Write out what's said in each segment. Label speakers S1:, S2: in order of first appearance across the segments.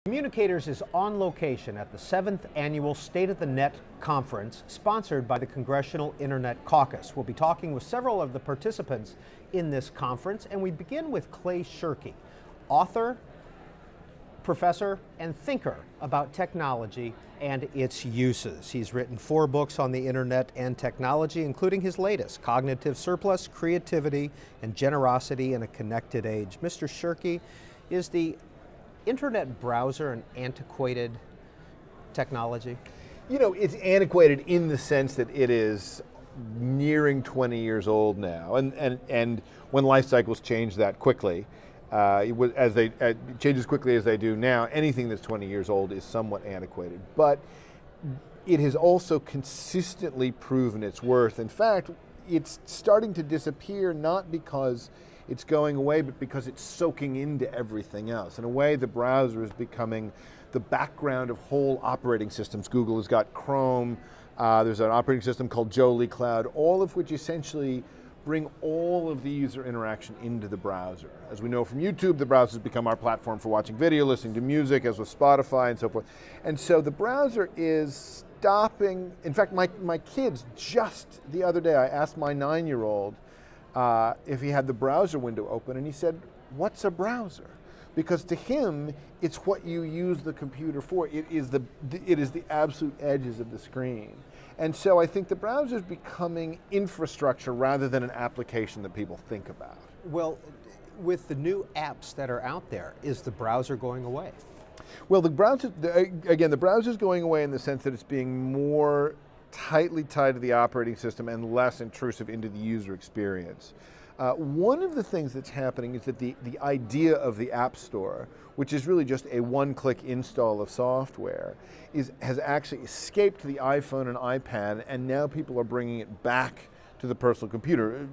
S1: Communicators is on location at the 7th Annual State of the Net Conference, sponsored by the Congressional Internet Caucus. We'll be talking with several of the participants in this conference, and we begin with Clay Shirky, author, professor, and thinker about technology and its uses. He's written 4 books on the internet and technology, including his latest, Cognitive Surplus, Creativity, and Generosity in a Connected Age. Mr. Shirky, is the internet browser an antiquated technology?
S2: You know, it's antiquated in the sense that it is nearing 20 years old now, and when life cycles change that quickly, it changes quickly as they do now, anything that's 20 years old is somewhat antiquated. But it has also consistently proven its worth. In fact, it's starting to disappear not because it's going away, but because it's soaking into everything else. In a way, the browser is becoming the background of whole operating systems. Google has got Chrome, there's an operating system called Jolie Cloud, all of which essentially bring all of the user interaction into the browser. As we know from YouTube, the browser has become our platform for watching video, listening to music, as with Spotify and so forth. And so the browser is stopping. In fact, my kids, just the other day, I asked my 9-year-old if he had the browser window open, and he said, "What's a browser?" Because to him, it's what you use the computer for. It is the absolute edges of the screen. And so I think the browser is becoming infrastructure rather than an application that people think about.
S1: Well, with the new apps that are out there, is the browser going away?
S2: Well, the browser is going away in the sense that it's being more tightly tied to the operating system and less intrusive into the user experience. One of the things that's happening is that the idea of the App Store, which is really just a one-click install of software, has actually escaped the iPhone and iPad, and now people are bringing it back to the personal computer.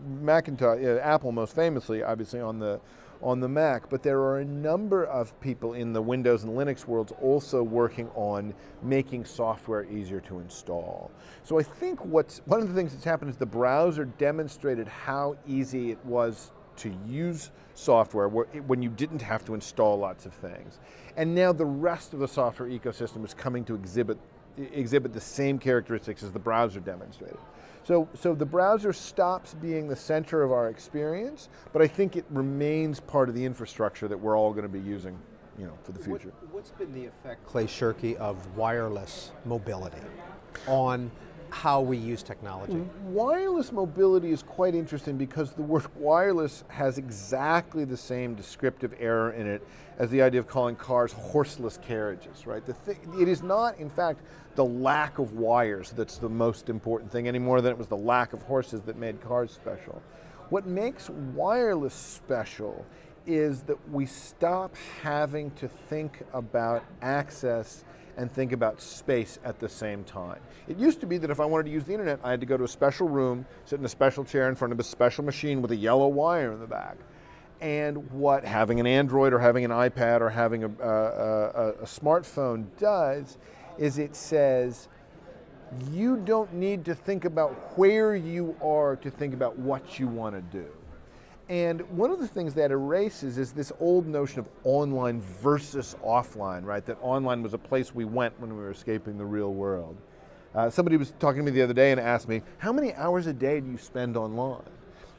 S2: Apple most famously, obviously, on the Mac, but there are a number of people in the Windows and Linux worlds also working on making software easier to install. So I think one of the things that's happened is the browser demonstrated how easy it was to use software when you didn't have to install lots of things. And now the rest of the software ecosystem is coming to exhibit the same characteristics as the browser demonstrated. So the browser stops being the center of our experience, but I think it remains part of the infrastructure that we're all going to be using, for the future.
S1: What's been the effect, Clay Shirky, of wireless mobility on how we use technology?
S2: Wireless mobility is quite interesting because the word wireless has exactly the same descriptive error in it as the idea of calling cars horseless carriages, right? It is not, in fact, the lack of wires that's the most important thing any more than it was the lack of horses that made cars special. What makes wireless special is that we stop having to think about access and think about space at the same time. It used to be that if I wanted to use the internet, I had to go to a special room, sit in a special chair in front of a special machine with a yellow wire in the back. And what having an Android or having an iPad or having a smartphone does is it says, you don't need to think about where you are to think about what you want to do. And one of the things that erases is this old notion of online versus offline, right? That online was a place we went when we were escaping the real world. Somebody was talking to me the other day and asked me, how many hours a day do you spend online?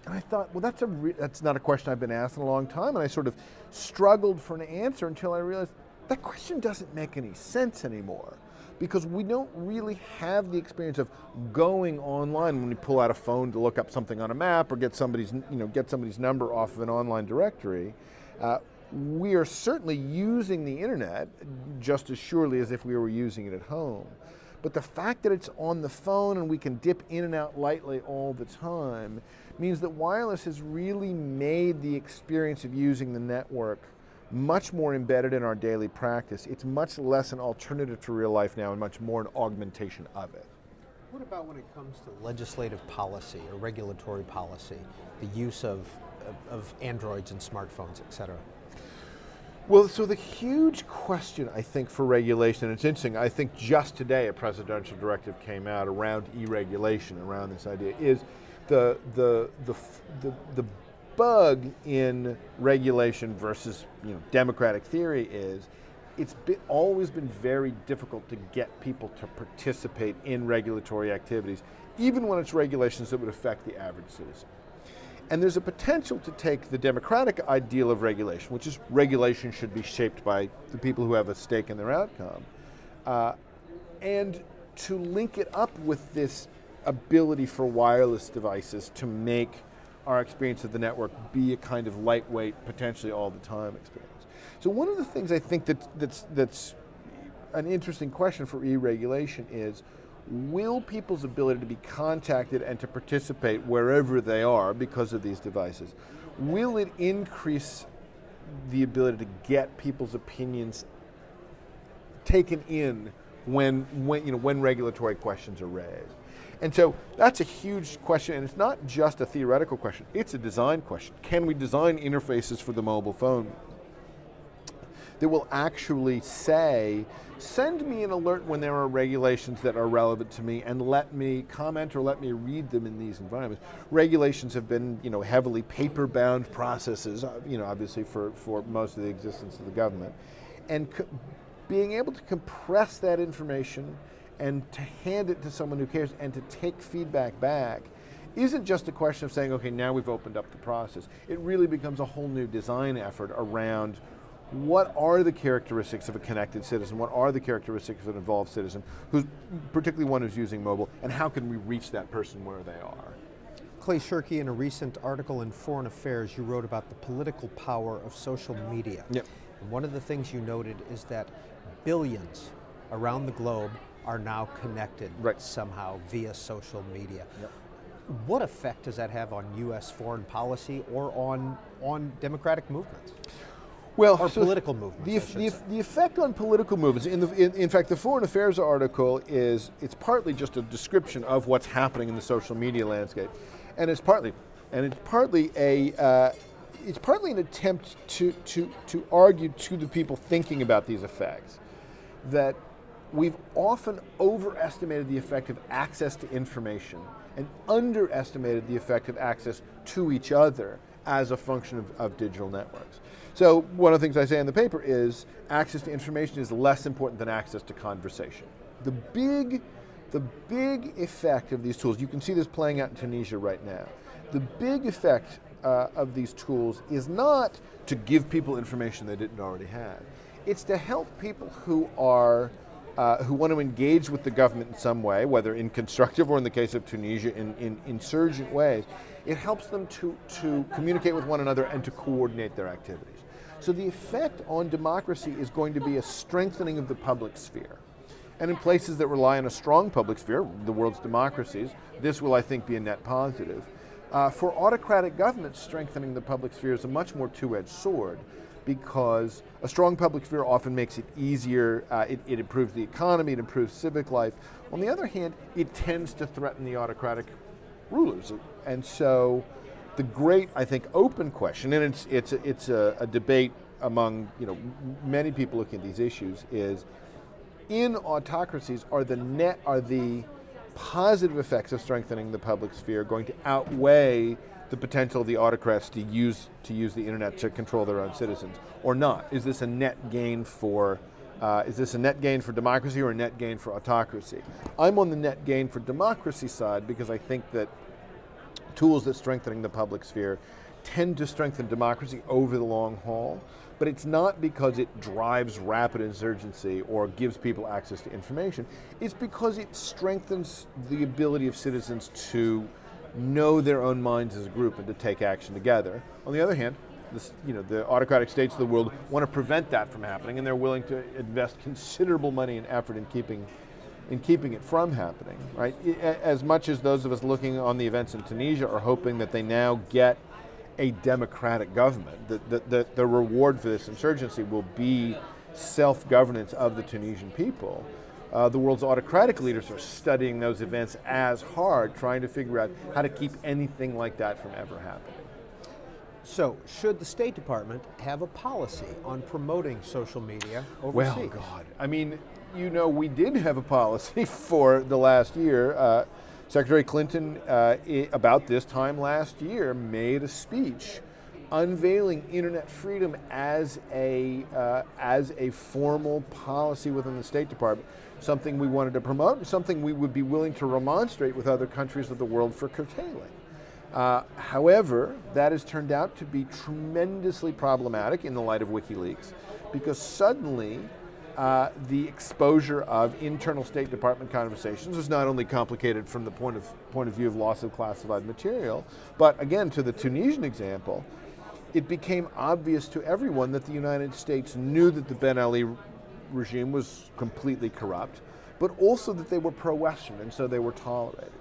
S2: And I thought, well, that's not a question I've been asked in a long time, and I sort of struggled for an answer until I realized that question doesn't make any sense anymore, because we don't really have the experience of going online when we pull out a phone to look up something on a map or get somebody's number off of an online directory. We are certainly using the internet just as surely as if we were using it at home. But the fact that it's on the phone and we can dip in and out lightly all the time means that wireless has really made the experience of using the network much more embedded in our daily practice. It's much less an alternative to real life now and much more an augmentation of it.
S1: What about when it comes to legislative policy or regulatory policy, the use of Androids and smartphones, et cetera?
S2: Well, so the huge question, I think, for regulation, and it's interesting, I think just today a presidential directive came out around e-regulation, around this idea, is the bug in regulation versus democratic theory is always been very difficult to get people to participate in regulatory activities, even when it's regulations that would affect the average citizen. And there's a potential to take the democratic ideal of regulation, which is regulation should be shaped by the people who have a stake in their outcome, and to link it up with this ability for wireless devices to make our experience of the network be a kind of lightweight, potentially all the time experience. So one of the things I think that's an interesting question for e-regulation is, will people's ability to be contacted and to participate wherever they are because of these devices, will it increase the ability to get people's opinions taken in when regulatory questions are raised? And so that's a huge question, and it's not just a theoretical question, it's a design question. Can we design interfaces for the mobile phone that will actually say, send me an alert when there are regulations that are relevant to me and let me comment or let me read them in these environments. Regulations have been heavily paper-bound processes, obviously for most of the existence of the government. And being able to compress that information and to hand it to someone who cares and to take feedback back isn't just a question of saying, okay, now we've opened up the process. It really becomes a whole new design effort around what are the characteristics of a connected citizen, what are the characteristics of an involved citizen, particularly one who's using mobile, and how can we reach that person where they are?
S1: Clay Shirky, in a recent article in Foreign Affairs, you wrote about the political power of social media.
S2: Yep.
S1: And one of the things you noted is that billions around the globe are now connected somehow via social media.
S2: Yep.
S1: What effect does that have on U.S. foreign policy or on democratic movements?
S2: Well,
S1: or political movements.
S2: The effect on political movements, in fact, the Foreign Affairs article it's partly just a description of what's happening in the social media landscape, and it's partly an attempt to argue to the people thinking about these effects that we've often overestimated the effect of access to information and underestimated the effect of access to each other as a function of digital networks. So one of the things I say in the paper is access to information is less important than access to conversation. The big effect of these tools, you can see this playing out in Tunisia right now, the big effect of these tools is not to give people information they didn't already have. It's to help people who want to engage with the government in some way, whether in constructive or in the case of Tunisia, in insurgent ways. It helps them to communicate with one another and to coordinate their activities. So the effect on democracy is going to be a strengthening of the public sphere. And in places that rely on a strong public sphere, the world's democracies, this will, I think, be a net positive. For autocratic governments, strengthening the public sphere is a much more two-edged sword, because a strong public sphere often makes it easier, it improves the economy, it improves civic life. On the other hand, it tends to threaten the autocratic rulers. And so the great, I think, open question, and it's a debate among many people looking at these issues, is in autocracies, are the positive effects of strengthening the public sphere going to outweigh the potential of the autocrats to use the internet to control their own citizens, or not? Is this a net gain for democracy or a net gain for autocracy? I'm on the net gain for democracy side because I think that tools that strengthening the public sphere tend to strengthen democracy over the long haul, but it's not because it drives rapid insurgency or gives people access to information. It's because it strengthens the ability of citizens to know their own minds as a group and to take action together. On the other hand, the autocratic states of the world want to prevent that from happening, and they're willing to invest considerable money and effort in keeping it from happening, right? As much as those of us looking on the events in Tunisia are hoping that they now get a democratic government, the reward for this insurgency will be self-governance of the Tunisian people. The world's autocratic leaders are studying those events as hard, trying to figure out how to keep anything like that from ever happening.
S1: So, should the State Department have a policy on promoting social media overseas?
S2: Well, God, I mean, we did have a policy for the last year. Secretary Clinton, about this time last year, made a speech unveiling internet freedom as a formal policy within the State Department, something we wanted to promote and something we would be willing to remonstrate with other countries of the world for curtailing. However, that has turned out to be tremendously problematic in the light of WikiLeaks, because suddenly the exposure of internal State Department conversations was not only complicated from the point of view of loss of classified material, but again, to the Tunisian example, it became obvious to everyone that the United States knew that the Ben Ali regime was completely corrupt, but also that they were pro-Western, and so they were tolerated.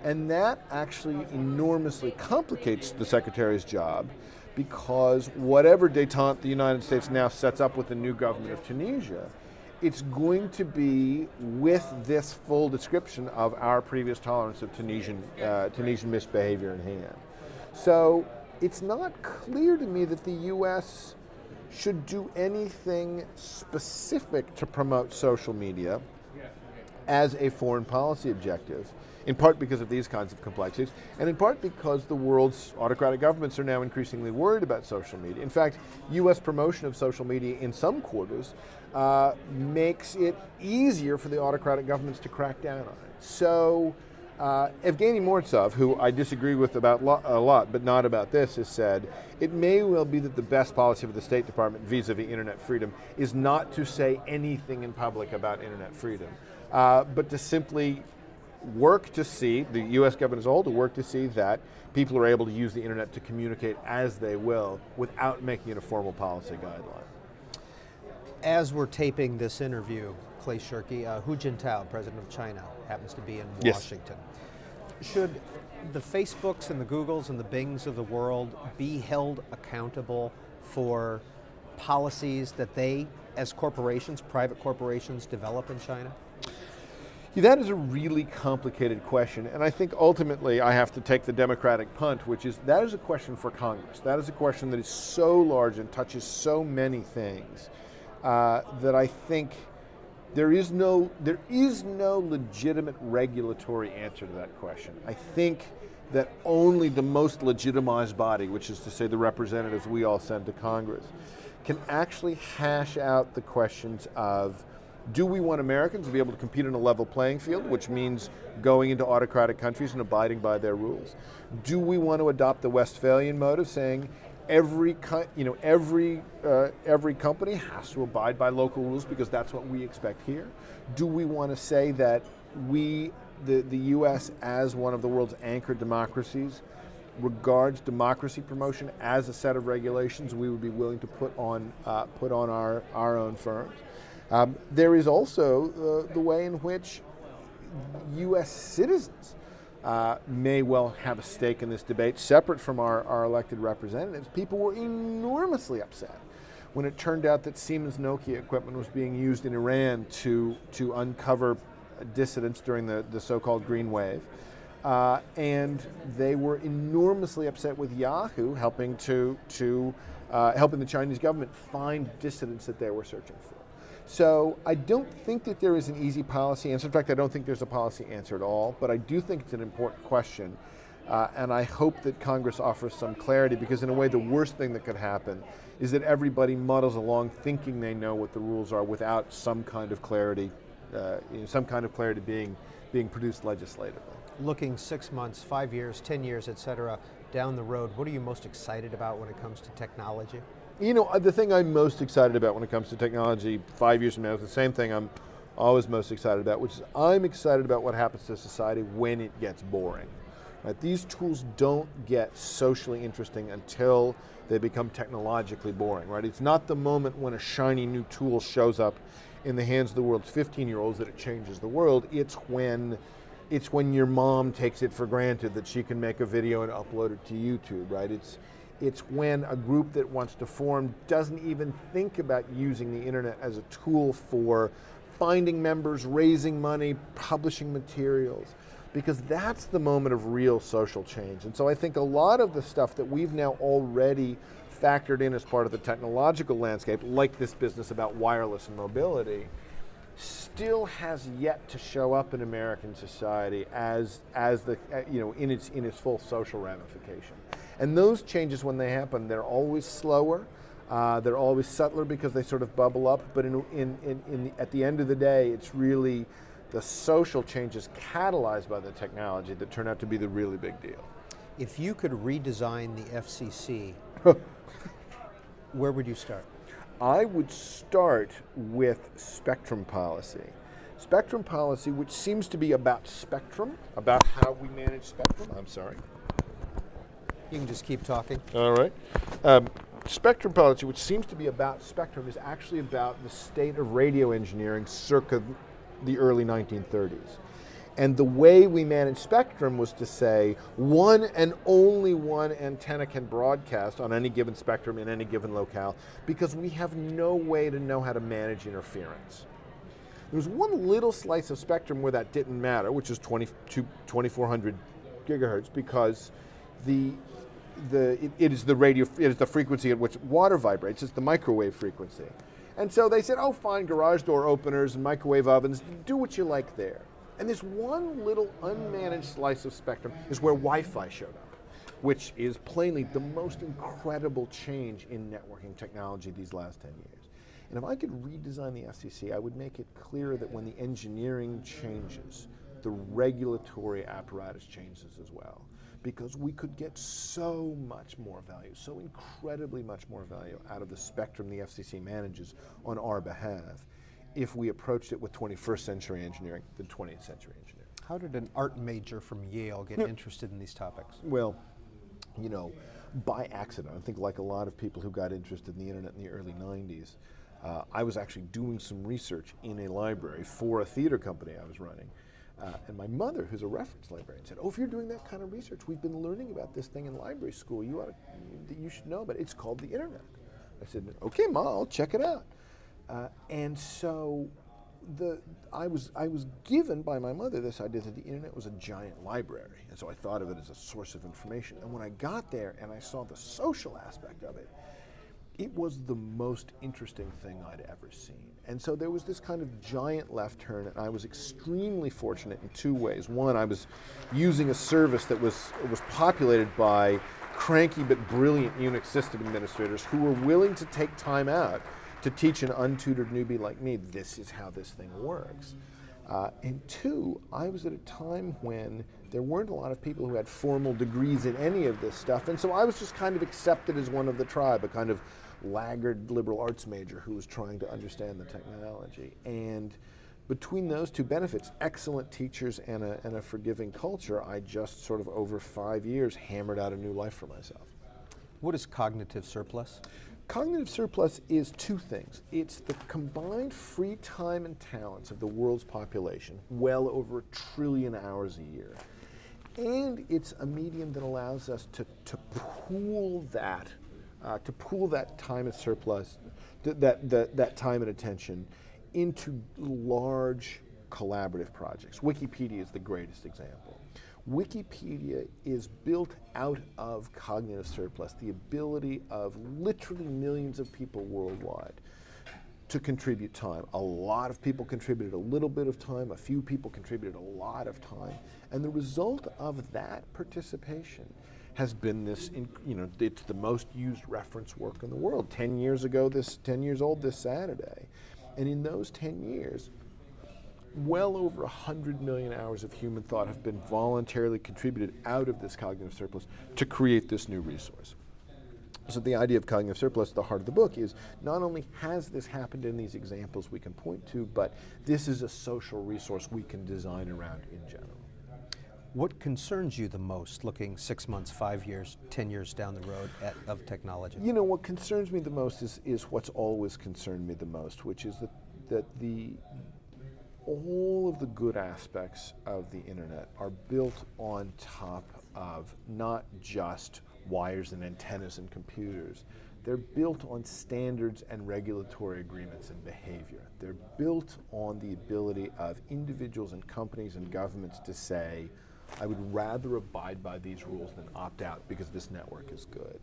S2: And that actually enormously complicates the Secretary's job, because whatever détente the United States now sets up with the new government of Tunisia, it's going to be with this full description of our previous tolerance of Tunisian misbehavior in hand. So it's not clear to me that the U.S. should do anything specific to promote social media as a foreign policy objective, in part because of these kinds of complexities, and in part because the world's autocratic governments are now increasingly worried about social media. In fact, U.S. promotion of social media in some quarters makes it easier for the autocratic governments to crack down on it. So Evgeny Morozov, who I disagree with about a lot, but not about this, has said, it may well be that the best policy for the State Department vis-a-vis internet freedom is not to say anything in public about internet freedom, but to simply work to see, the U.S. government as a whole, to work to see that people are able to use the internet to communicate as they will without making it a formal policy guideline.
S1: As we're taping this interview, Clay Shirky, Hu Jintao, president of China, happens to be in Washington. Yes. Should the Facebooks and the Googles and the Bings of the world be held accountable for policies that they, as corporations, private corporations, develop in China?
S2: Yeah, that is a really complicated question, and I think ultimately I have to take the Democratic punt, which is that is a question for Congress. That is a question that is so large and touches so many things that I think there is no legitimate regulatory answer to that question. I think that only the most legitimized body, which is to say the representatives we all send to Congress, can actually hash out the questions of, do we want Americans to be able to compete on a level playing field, which means going into autocratic countries and abiding by their rules? Do we want to adopt the Westphalian mode of saying every company has to abide by local rules because that's what we expect here? Do we want to say that the U.S. as one of the world's anchored democracies regards democracy promotion as a set of regulations we would be willing to put on our own firms? There is also the way in which U.S. citizens may well have a stake in this debate, separate from our elected representatives. People were enormously upset when it turned out that Siemens Nokia equipment was being used in Iran to uncover dissidents during the so-called Green Wave. And they were enormously upset with Yahoo helping helping the Chinese government find dissidents that they were searching for. So I don't think that there is an easy policy answer. In fact, I don't think there's a policy answer at all, but I do think it's an important question. And I hope that Congress offers some clarity, because in a way the worst thing that could happen is that everybody muddles along thinking they know what the rules are without some kind of clarity, being produced legislatively.
S1: Looking 6 months, 5 years, 10 years, et cetera, down the road, what are you most excited about when it comes to technology?
S2: You know, the thing I'm most excited about when it comes to technology 5 years from now is the same thing I'm always most excited about, which is I'm excited about what happens to society when it gets boring. Right? These tools don't get socially interesting until they become technologically boring. Right? It's not the moment when a shiny new tool shows up in the hands of the world's 15-year-olds that it changes the world. It's when your mom takes it for granted that she can make a video and upload it to YouTube. Right? It's when a group that wants to form doesn't even think about using the internet as a tool for finding members, raising money, publishing materials, because that's the moment of real social change. And so I think a lot of the stuff that we've now already factored in as part of the technological landscape, like this business about wireless and mobility, still has yet to show up in American society as in its full social ramification. And those changes, when they happen, they're always slower, they're always subtler because they sort of bubble up, but at the end of the day, it's really the social changes catalyzed by the technology that turn out to be the really big deal.
S1: If you could redesign the FCC, where would you start?
S2: I would start with spectrum policy. Spectrum policy, which seems to be about spectrum, about how we manage spectrum. I'm sorry.
S1: You can just keep talking.
S2: All right. Spectrum policy, which seems to be about spectrum, is actually about the state of radio engineering circa the early 1930s. And the way we managed spectrum was to say one and only one antenna can broadcast on any given spectrum in any given locale, because we have no way to know how to manage interference. There was one little slice of spectrum where that didn't matter, which is 2400 gigahertz, because it is the frequency at which water vibrates. It's the microwave frequency. And so they said, oh, fine, garage door openers and microwave ovens, do what you like there. And this one little unmanaged slice of spectrum is where Wi-Fi showed up, which is plainly the most incredible change in networking technology these last 10 years. And if I could redesign the FCC, I would make it clear that when the engineering changes, the regulatory apparatus changes as well. Because we could get so much more value, so incredibly much more value out of the spectrum the FCC manages on our behalf if we approached it with 21st century engineering than 20th century engineering.
S1: How did an art major from Yale get interested in these topics?
S2: Well, you know, by accident. I think like a lot of people who got interested in the internet in the early 90s, I was actually doing some research in a library for a theater company I was running. And my mother, who's a reference librarian, said, oh, if you're doing that kind of research, we've been learning about this thing in library school. You should know about it. It's called the internet. I said, okay, Ma, I'll check it out. And so I was given by my mother this idea that the internet was a giant library. And so I thought of it as a source of information. And when I got there and I saw the social aspect of it, it was the most interesting thing I'd ever seen. And so there was this kind of giant left turn, and I was extremely fortunate in two ways. One, I was using a service that was populated by cranky but brilliant Unix system administrators who were willing to take time out to teach an untutored newbie like me, this is how this thing works. And two, I was at a time when there weren't a lot of people who had formal degrees in any of this stuff, and so I was just kind of accepted as one of the tribe, a kind of laggard liberal arts major who was trying to understand the technology. And between those two benefits, excellent teachers and a forgiving culture, I just sort of over 5 years hammered out a new life for myself.
S1: What is cognitive surplus?
S2: Cognitive surplus is two things. It's the combined free time and talents of the world's population, well over 1 trillion hours a year. And it's a medium that allows us to pool that time and surplus, that time and attention into large collaborative projects. Wikipedia is the greatest example. Wikipedia is built out of cognitive surplus, the ability of literally millions of people worldwide to contribute time. A lot of people contributed a little bit of time, a few people contributed a lot of time, and the result of that participation has been this, it's the most used reference work in the world. 10 years old this Saturday. And in those 10 years, well over 100 million hours of human thought have been voluntarily contributed out of this cognitive surplus to create this new resource. So the idea of cognitive surplus at the heart of the book is not only has this happened in these examples we can point to, but this is a social resource we can design around in general.
S1: What concerns you the most looking 6 months, 5 years, 10 years down the road of technology? You know, what concerns me the most is what's always concerned me the most, which is that all of the good aspects of the internet are built on top of not just wires and antennas and computers. They're built on standards and regulatory agreements and behavior. They're built on the ability of individuals and companies and governments to say, I would rather abide by these rules than opt out because this network is good.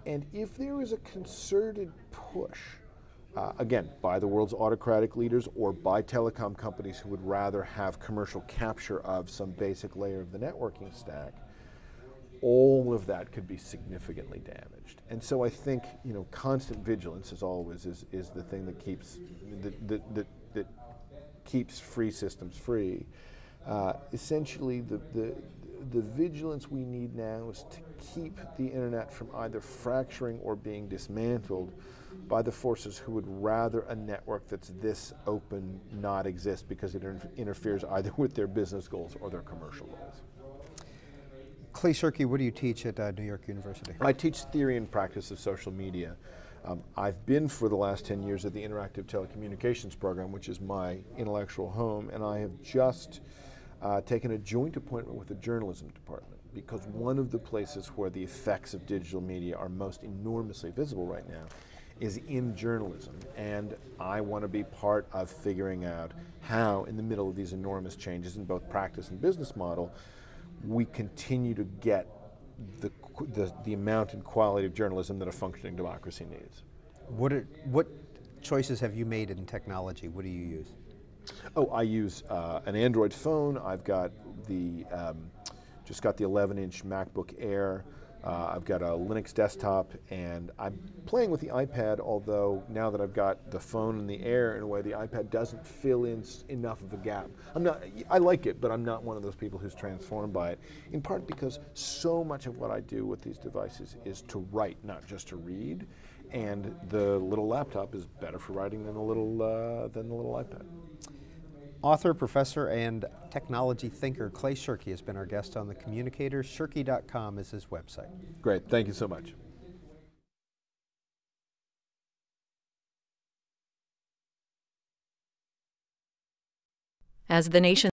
S1: And if there is a concerted push, again, by the world's autocratic leaders or by telecom companies who would rather have commercial capture of some basic layer of the networking stack,
S2: all of that could be significantly damaged. And so I think, constant vigilance, as always, is the thing that keeps free systems free. Essentially, the vigilance we need now is to keep the internet from either fracturing or being dismantled by the forces who would rather a network that's this open not exist because it interferes either with their business goals or their commercial goals.
S1: Clay Shirky, what do you teach at New York University?
S2: I teach theory and practice of social media. I've been for the last 10 years at the Interactive Telecommunications program, which is my intellectual home, and I have just taken a joint appointment with the journalism department, because one of the places where the effects of digital media are most enormously visible right now is in journalism, and I want to be part of figuring out how, in the middle of these enormous changes in both practice and business model, we continue to get the amount and quality of journalism that a functioning democracy needs.
S1: What choices have you made in technology? What do you use?
S2: Oh, I use an Android phone. I've got just got the 11-inch MacBook Air. I've got a Linux desktop, and I'm playing with the iPad, although now that I've got the phone and the Air, in a way, the iPad doesn't fill in enough of a gap. I like it, but I'm not one of those people who's transformed by it, in part because so much of what I do with these devices is to write, not just to read, and the little laptop is better for writing than the little iPad.
S1: Author, professor, and technology thinker Clay Shirky has been our guest on the Communicators. Shirky.com is his website.
S2: Great, thank you so much.
S3: As the nation